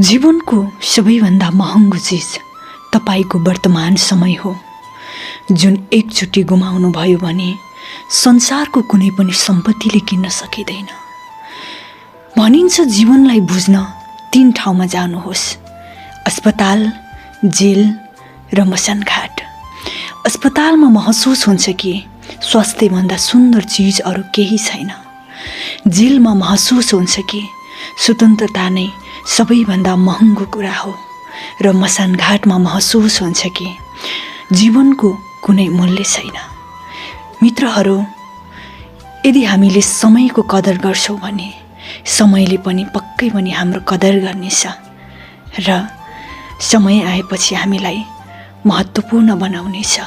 जीवनको सबैभन्दा महँगो चिज तपाईको वर्तमान समय हो, जुन एकचोटि गुमाउनु भयो भने संसारको कुनै पनि सम्पत्तिले किन्न सकिँदैन। भनिन्छ जीवनलाई बुझ्न 3 ठाउँमा जानुहोस्: अस्पताल, जेल र मसानघाट। अस्पतालमा महसुस हुन्छ कि स्वास्थ्यभन्दा सुन्दर चिज अरू केही छैन। जेलमा महसुस हुन्छ कि स्वतन्त्रता नै सबैभन्दा महँगो कुरा हो र मसानघाटमा महसुस हुन्छ कि जीवनको कुनै मूल्य छैन। मित्रहरू, यदि हामीले समयको कदर गर्छौँ भने समयले पनि पक्कै पनि हाम्रो कदर गर्नेछ र समय आएपछि हामीलाई महत्त्वपूर्ण बनाउनेछ।